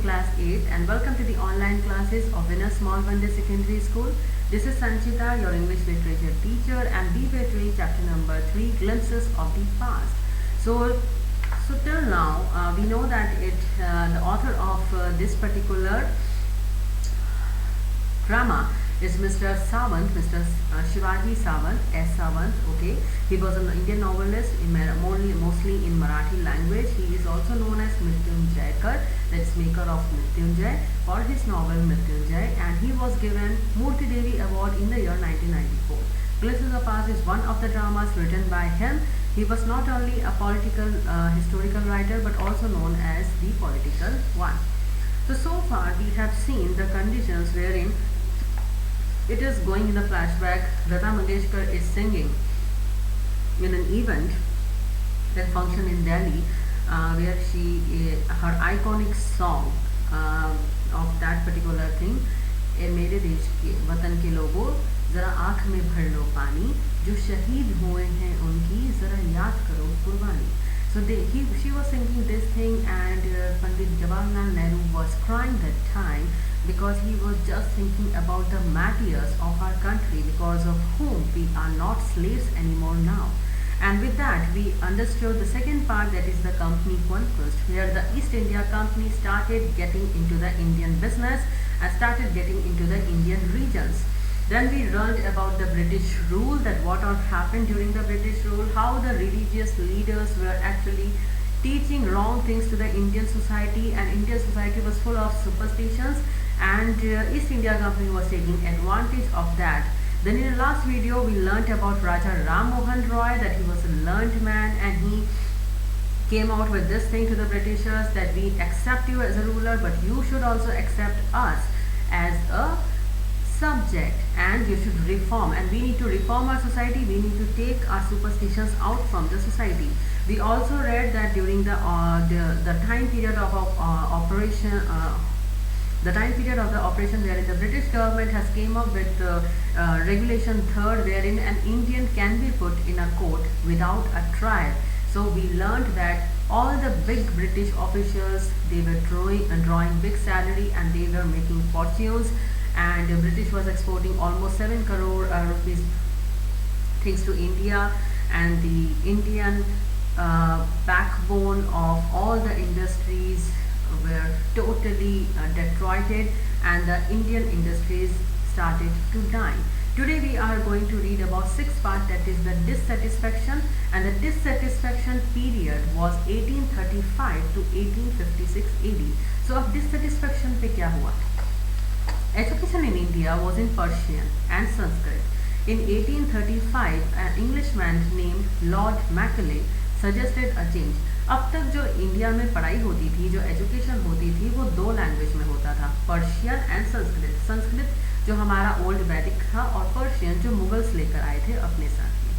class 8 and welcome to the online classes of Winner Small Vande Secondary School. This is Sanchita, your English literature teacher, and we were doing chapter number 3, Glimpses of the Past. So till now we know that the author of this particular drama is Mr. Sawant, Mr. Shivaji Sawant, S. Sawant. Okay, he was an Indian novelist, mostly in Marathi language. He is also known as Mrityunjay, that is maker of Mrityunjay, for his novel Mrityunjay, and he was given Murti Devi Award in the year 1994. Glimpses of the Past is one of the dramas written by him. He was not only a political historical writer but also known as the political one. So far we have seen the conditions wherein it is going in the flashback. Lata Mangeshkar is singing in an event that function in Delhi, where her iconic song of that particular thing, ए मेरे देश के वतन के लोगों ज़रा आँख में भर लो पानी, जो शहीद हुए हैं उनकी ज़रा याद करो कुर्बानी. So she was singing this thing, and Pandit Jawaharlal Nehru was crying that time because he was just thinking about the martyrs of our country, because of whom we are not slaves anymore now. And with that we understood the second part, that is the company conquest, where the East India Company started getting into the Indian business and started getting into the Indian regions. Then we learned about the British rule, that what all happened during the British rule, how the religious leaders were actually teaching wrong things to the Indian society, and Indian society was full of superstitions, and East India Company was taking advantage of that. Then in the last video we learnt about Raja Ram Mohan Roy, that he was a learned man, and he came out with this thing to the Britishers, that we accept you as a ruler, but you should also accept us as a subject, and you should reform, and we need to reform our society. We need to take our superstitions out from the society. We also read that during the time period of operation, wherein the British government has came up with regulation 3rd, wherein an Indian can be put in a court without a trial. So we learned that all the big British officials, they were drawing big salary, and they were making fortunes, and the British was exporting almost 7 crore rupees things to India, and the Indian backbone of all the industries were totally detroited, and the Indian industries started to die. Today we are going to read about 6th part, that is the dissatisfaction, and the dissatisfaction period was 1835 to 1856 AD. So of dissatisfaction पे क्या हुआ? Education in India was in Persian and Sanskrit. In 1835, an Englishman named Lord Macaulay suggested a change. अब तक जो India में पढ़ाई होती थी, जो एजुकेशन होती थी, वो 2 लैंग्वेज में होता था, पर्शियन एंड संस्कृत. संस्कृत जो हमारा ओल्ड वैदिक था, और पर्शियन जो मुगल्स लेकर आए थे अपने साथ में.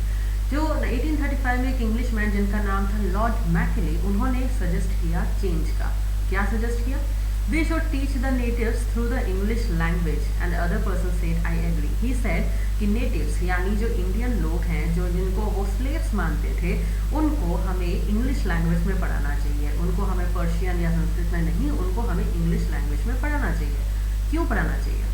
जो 1835 में एक इंग्लिशमैन जिनका नाम था लॉर्ड मैकले, उन्होंने सजेस्ट किया चेंज का. क्या सजेस्ट किया? We should teach the natives through the English language, and the other person said, I agree. He said कि natives यानी जो इंडियन लोग हैं, जो जिनको वो slaves मानते थे, उनको हमें इंग्लिश लैंग्वेज में पढ़ाना चाहिए. उनको हमें पर्शियन या संस्कृत में नहीं, उनको हमें इंग्लिश लैंग्वेज में पढ़ाना चाहिए. क्यों पढ़ाना चाहिए?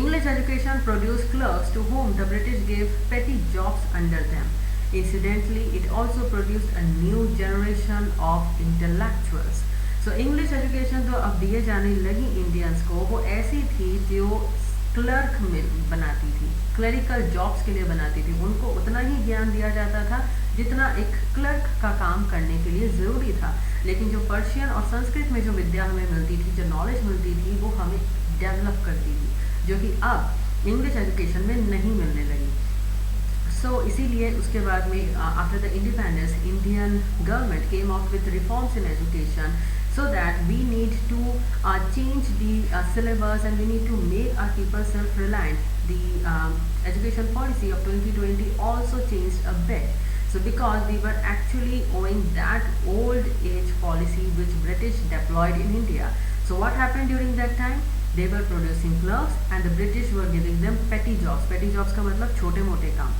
English education produced clerks to whom the British gave petty jobs under them. Incidentally, it also produced a new generation of intellectuals. So English education जो अब दिए जाने लगी इंडियंस को, वो ऐसी थी जो क्लर्क में बनाती थी, क्लरिकल जॉब्स के लिए बनाती थी. उनको उतना ही ज्ञान दिया जाता था जितना एक क्लर्क का काम करने के लिए ज़रूरी था. लेकिन जो पर्शियन और संस्कृत में जो विद्या हमें मिलती थी, जो नॉलेज मिलती थी, वो हमें डेवलप करती थी, जो कि अब इंग्लिश एजुकेशन में नहीं मिलने लगी. सो इसीलिए उसके बाद में after the independence, Indian government came out with reforms in education, so that we need to change the syllabus, and we need to make our people self-reliant. The education policy of 2020 also changed a bit. So because we were actually owing that old age policy which British deployed in India. So what happened during that time? They were producing clerks, and the British were giving them petty jobs. Petty jobs का मतलब छोटे मोटे काम.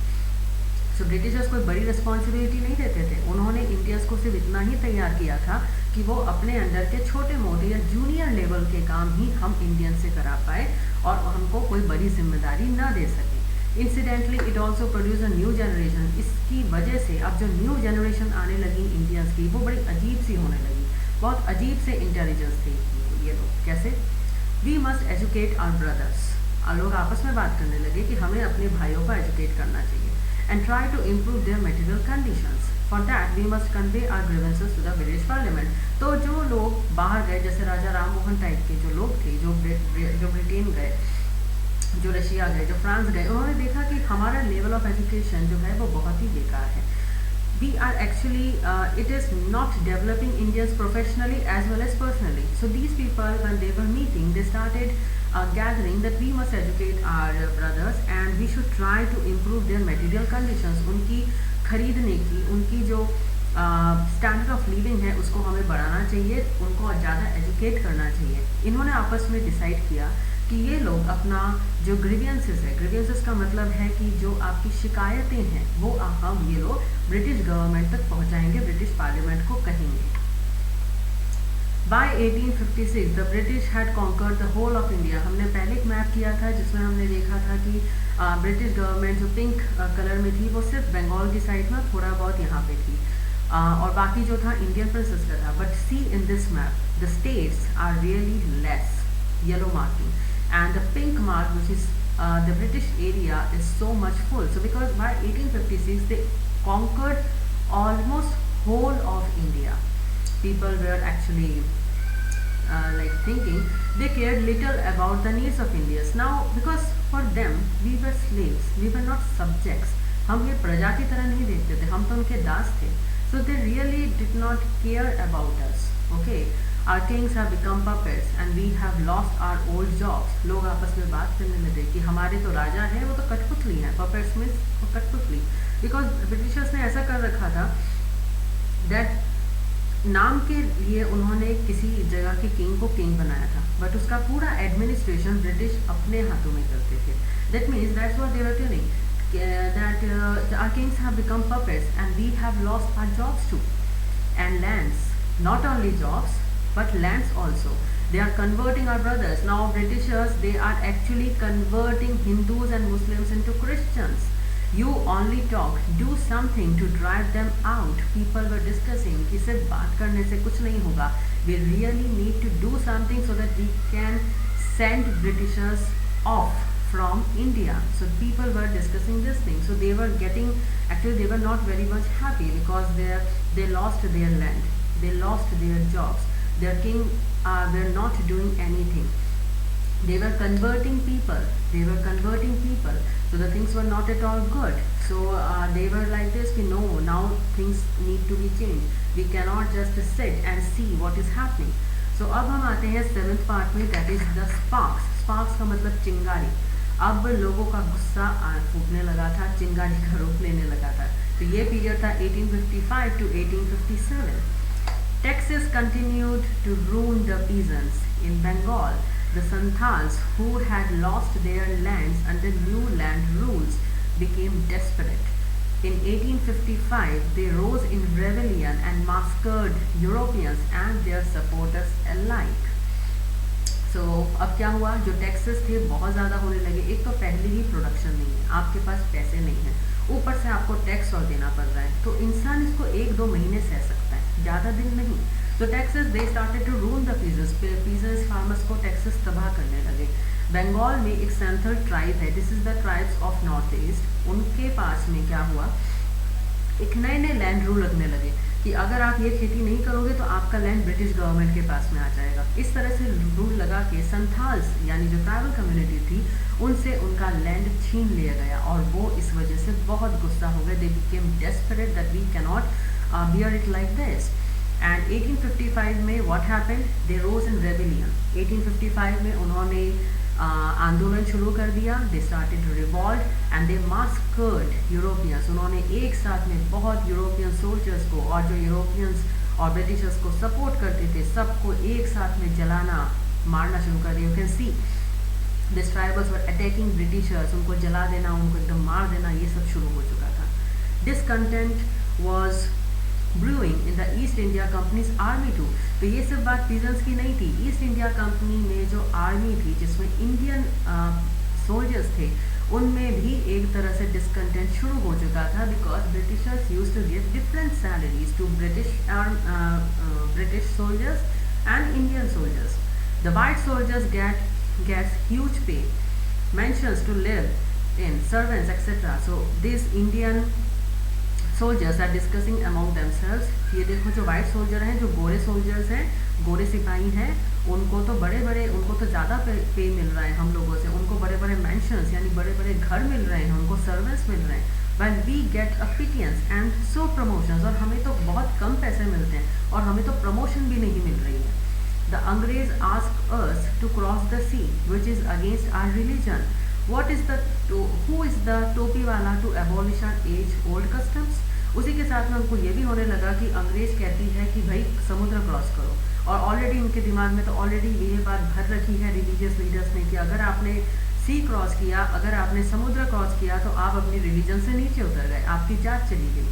सो Britishers कोई बड़ी responsibility नहीं देते थे, उन्होंने इंडियंस को सिर्फ इतना ही तैयार किया था कि वो अपने अंडर के छोटे मोटे या जूनियर लेवल के काम ही हम इंडियन से करा पाए और हमको कोई बड़ी जिम्मेदारी ना दे सके। Incidentally it also produce a new generation, इसकी वजह से अब जो न्यू जनरेशन आने लगी इंडियंस की, वो बड़ी अजीब सी होने लगी, बहुत अजीब से इंटेलिजेंस थे ये लोग। कैसे? We must educate our brothers, लोग आपस में बात करने लगे कि हमें अपने भाइयों को एजुकेट करना चाहिए, and try to improve their material conditions, for that we must convey our grievances to the British parliament. तो जो लोग बाहर गए, जैसे राजा राम मोहन टाइप के जो लोग थे, जो ब्रिटेन गए, जो रशिया गए, जो फ्रांस गए, उन्होंने देखा कि हमारा लेवल ऑफ एजुकेशन जो है वो बहुत ही बेकार है। We are actually, it is not developing Indians professionally as well as personally. So these people, when they were meeting, they started gathering that we must educate our brothers and we should try to improve their material conditions. उनकी खरीदने की, उनकी जो standard of living है उसको हमें बढ़ाना चाहिए, उनको ज़्यादा एजुकेट करना चाहिए। इन्होंने आपस में डिसाइड किया कि ये लोग अपना जो ग्रीवियंसेस है, ग्रीवियंसेस का मतलब है कि जो आपकी शिकायतें हैं वो हम ये लोग ब्रिटिश गवर्नमेंट तक पहुंचाएंगे, ब्रिटिश पार्लियामेंट को कहेंगे। By 1856 the British had conquered the whole of India। हमने पहले एक मैप किया था जिसमें हमने देखा था कि ब्रिटिश गवर्नमेंट जो पिंक कलर में थी वो सिर्फ बंगाल की साइड में, थोड़ा बहुत यहाँ पे थी, और बाकी जो था इंडियन प्रिंसेस का था। But see in this map the states are really less, yellow marking, and the pink mark, which is the British area, is so much full. So because by 1856 they conquered almost whole of India, people were actually like thinking they cared little about the needs of Indians. Now because for them we were slaves, we were not subjects, हम ये प्रजा की तरह नहीं देखते थे, हम तो उनके दास थे। So they really did not care about us. Okay, our kings have become puppets and we have lost our old jobs। लोग आपस में बात करने लगे कि हमारे तो राजा हैं, वो तो कठपुतली हैं। puppets means कठपुतली, because ब्रिटिशर्स ने ऐसा कर रखा था that नाम के लिए उन्होंने किसी जगह के किंग को किंग बनाया था, बट उसका पूरा एडमिनिस्ट्रेशन ब्रिटिश अपने हाथों में करते थे। That means that's what they were telling, that our kings have become puppets and we have lost our jobs too, and lands, not only jobs but lands also. They are converting our brothers. Now Britishers, they are actually converting Hindus and Muslims into Christians. You only talk, do something to drive them out. People were discussing कि सिर्फ बात करने से कुछ नहीं होगा, we really need to do something so that we can send Britishers off from India. So people were discussing this thing. So they were getting, actually they were not very much happy because they lost their land, they lost their jobs, their king were not doing anything, they were converting people, so the things were not at all good. So they were like this, we know now things need to be changed, we cannot just sit and see what is happening. So अब हम आते हैं 7th part में, that is the sparks। sparks का मतलब चिंगारी। अब लोगों का गुस्सा फूटने लगा था, चिंगारी का रूप लेने लगा था। तो ये पीरियड था 1855 to 1857। Taxes continued to ruin the peasants. In Bengal, the Santals, who had lost their lands under new land rules, became desperate. In 1855, they rose in rebellion and massacred Europeans and their supporters alike. So, अब क्या हुआ, जो taxes थे बहुत ज़्यादा होने लगे। एक तो पहले ही प्रोडक्शन नहीं है, आपके पास पैसे नहीं हैं, ऊपर से आपको टैक्स और देना पड़ रहा है, तो इंसान इसको 1-2 महीने सह सकता है, ज़्यादा दिन नहीं। तो taxes they started to rule the peasants, farmers को टैक्सेस तबाह करने लगे। बंगाल में एक सैंथल ट्राइब है, this is the tribes of north east, उनके पास में क्या हुआ, एक नए लैंड रूल लगने लगे कि अगर आप ये खेती नहीं करोगे तो आपका लैंड ब्रिटिश गवर्नमेंट के पास में आ जाएगा। इस तरह से रूल लगा के संथाल्स यानी जो ट्राइबल कम्युनिटी थी उनसे उनका लैंड छीन लिया गया और वो इस वजह से बहुत गुस्सा हो गए। They became desperate that we can not bear it like this. And 1855 में what happened, they rose in rebellion. 1855 में उन्होंने आंदोलन शुरू कर दिया, they started to revolt and they massacred Europeans. उन्होंने एक साथ में बहुत यूरोपियन सोल्जर्स को और जो यूरोपियंस और ब्रिटिशर्स को सपोर्ट करते थे सबको एक साथ में जलाना मारना शुरू कर दिया। You can see this tribals were attacking Britishers, उनको जला देना, उनको एकदम मार देना, ये सब शुरू हो चुका था। Discontent was brewing in the East India Company's army too. तो ये सिर्फ बात पीजेंट्स की नहीं थी, ईस्ट इंडिया कंपनी में जो आर्मी थी जिसमें इंडियन सोल्जर्स थे उनमें भी एक तरह से डिसकंटेंट शुरू हो चुका था, because Britishers used to give different salaries to British soldiers and Indian soldiers. The white soldiers gets huge pay, mansions to live in, servants, etc. So these Indian soldiers are discussing among themselves. ये देखो जो white soldier हैं, जो गोरे soldiers हैं, गोरे सिपाही हैं, उनको तो उनको तो ज़्यादा पे मिल रहा है हम लोगों से, उनको बड़े बड़े mansions यानी बड़े बड़े घर मिल रहे हैं, उनको servants मिल रहे हैं, while we get a pittance and so promotions, और हमें तो बहुत कम पैसे मिलते हैं और हमें तो promotion भी नहीं मिल रही है. The Angrez asked us to cross the sea, which is against our religion. Who is the टोपी वाला to abolish our age-old customs? उसी के साथ में उनको ये भी होने लगा कि अंग्रेज कहती है कि भाई समुद्र क्रॉस करो, और ऑलरेडी उनके दिमाग में तो ऑलरेडी ये बात भर रखी है रिलीजियस लीडर्स ने कि अगर आपने सी क्रॉस किया, अगर आपने समुद्र क्रॉस किया तो आप अपनी रिलीजन से नीचे उतर गए, आपकी जात चली गई.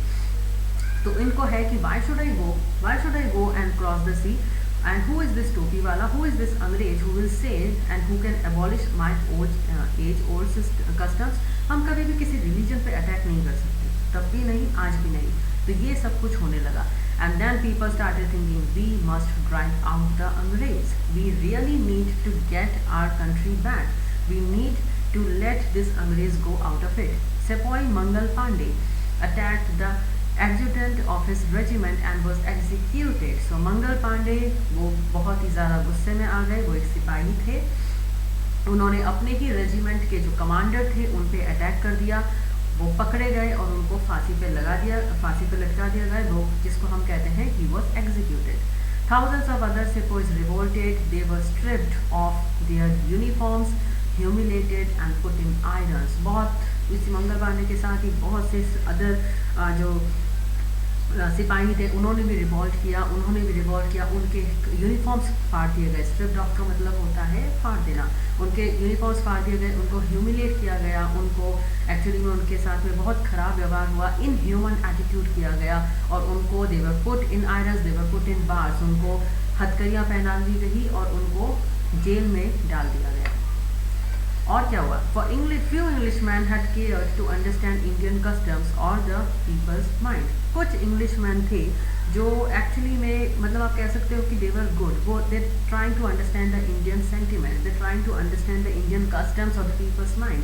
तो इनको है कि why should I go and cross the sea? And who is this टोपी वाला? Who is this अंग्रेज who will say and who can abolish my age-old customs? हम कभी भी किसी रिलीजन पे अटैक नहीं कर सकते, तब भी नहीं, आज भी नहीं. तो ये सब कुछ होने लगा. And then people started thinking, we must drive out the अंग्रेज. We really need to get our country back. We need to let this अंग्रेज go out of it. Sepoy Mangal Pandey attacked the adjutant of his regiment and was executed. So Mangal Pandey वो बहुत ही ज़्यादा गुस्से में आ गए, वो एक सिपाही थे, उन्होंने अपने ही रेजिमेंट के जो कमांडर थे उन पे अटैक कर दिया, वो पकड़े गए और उनको फांसी पे लटका दिया गया, वो जिसको हम कहते हैं he was executed. Thousands of other sepoys revolted. They were stripped of their uniforms, humiliated and put in irons. बहुत इसी मंगल पांडे के साथ ही बहुत से अदर जो सिपाही थे उन्होंने भी रिवॉल्ट किया, उनके यूनिफॉर्म्स फाड़ दिए गए. स्ट्रिप्ड ऑफ का मतलब होता है फाड़ देना. उनके यूनिफॉर्म्स फाड़ दिए गए, उनको ह्यूमिलेट किया गया, उनको एक्चुअली में उनके साथ में बहुत ख़राब व्यवहार हुआ, इनह्यूमन एटीट्यूड किया गया, और उनको they were put in irons, they were put in bars, उनको हथकड़ियाँ पहना दी गई और उनको जेल में डाल दिया गया. और क्या हुआ? For English, few Englishmen had cared to understand Indian customs or the people's mind. कुछ इंग्लिशमैन थे जो एक्चुअली में मतलब आप कह सकते हो कि they were good. वो they trying to understand the Indian sentiments, they trying to understand the Indian customs of the people's mind.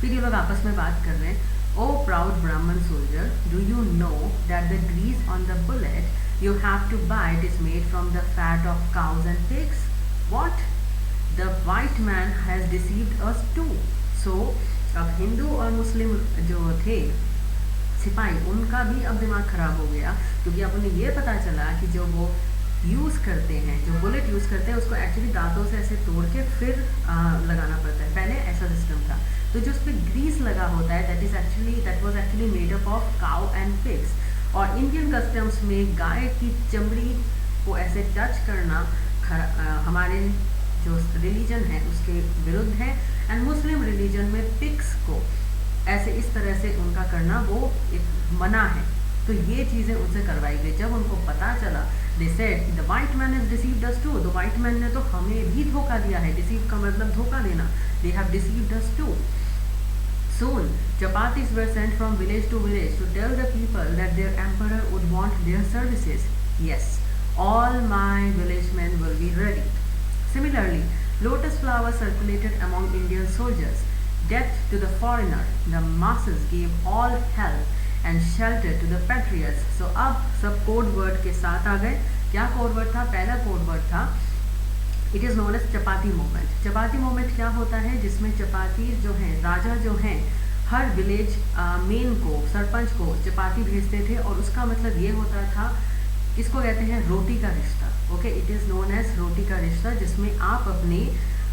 फिर ये लोग आपस में बात कर रहे हैं. Oh proud Brahman soldier, do you know that the grease on the bullet you have to bite is made from the fat of cows and pigs? What? The white man has deceived us too. So अब हिंदू और मुस्लिम जो थे सिपाही, उनका भी अब दिमाग खराब हो गया, क्योंकि अब उन्हें ये पता चला कि जो वो यूज़ करते हैं, जो बुलेट यूज़ करते हैं, उसको एक्चुअली दांतों से ऐसे तोड़ के फिर लगाना पड़ता है. पहले ऐसा सिस्टम था. तो जो उस पर ग्रीस लगा होता है that was actually made up of cow and pigs. और इंडियन कस्टम्स में गाय की चमड़ी को ऐसे टच करना हमारे जो रिलीजन है उसके विरुद्ध है, एंड मुस्लिम रिलीजन में पिग्स को ऐसे इस तरह से उनका करना वो एक मना है. तो ये चीज़ें उनसे करवाई गई. जब उनको पता चला, they said the white man has deceived us too. The white man ने तो हमें भी धोखा दिया है. deceive का मतलब धोखा देना. They have deceived us too. Soon chapatis were sent from village to village to tell the people that their emperor would want their services. Yes, all my villagemen will be ready. Similarly, lotus flowers circulated among Indian soldiers. Death to the foreigner. The masses gave all help and shelter to the patriots. So अब सब code word के साथ आ गए. क्या code word था? पहला code word था it is known as chapati movement. Chapati movement क्या होता है? जिसमें चपाती जो हैं, राजा जो हैं, हर विलेज मेन को, सरपंच को चपाती भेजते थे, और उसका मतलब ये होता था, इसको कहते हैं रोटी का रिश्ता. Okay, it is known as रोटी का रिश्ता, जिसमें आप अपने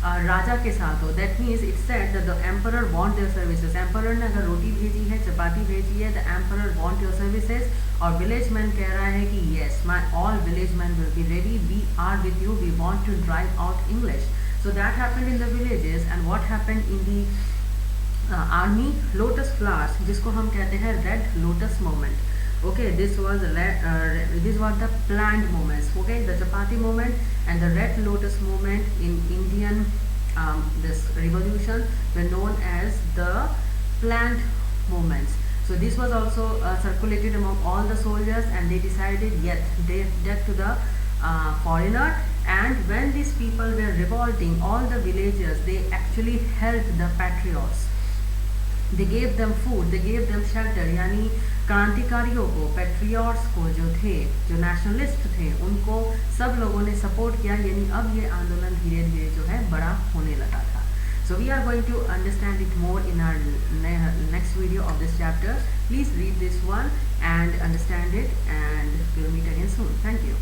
राजा के साथ हो. That means it said that the emperor want their services. Emperor ने अगर रोटी भेजी है, चपाती भेजी है, the emperor want your services. और विलेज मैन कह रहा है कि yes, my all village man will be ready, we are with you, we want to drive out English. So that happened in the villages. And what happened in the army lotus flowers, जिसको हम कहते हैं red lotus moment. Okay, this was these were the planned moments. Okay, the chapati movement and the red lotus movement in Indian this revolution were known as the planned movements. So this was also circulated among all the soldiers, and they decided yet they death to the foreigner. And when these people were revolting, all the villagers, they actually helped the patriots. They gave them food, they gave them shelter. यानी क्रांतिकारियों को, patriots को जो थे, जो nationalist थे, उनको सब लोगों ने सपोर्ट किया. यानी अब ये आंदोलन धीरे धीरे जो है बड़ा होने लगा था. So we are going to understand it more in our next video of this chapter. Please read this one and understand it, and we'll meet again soon. Thank you.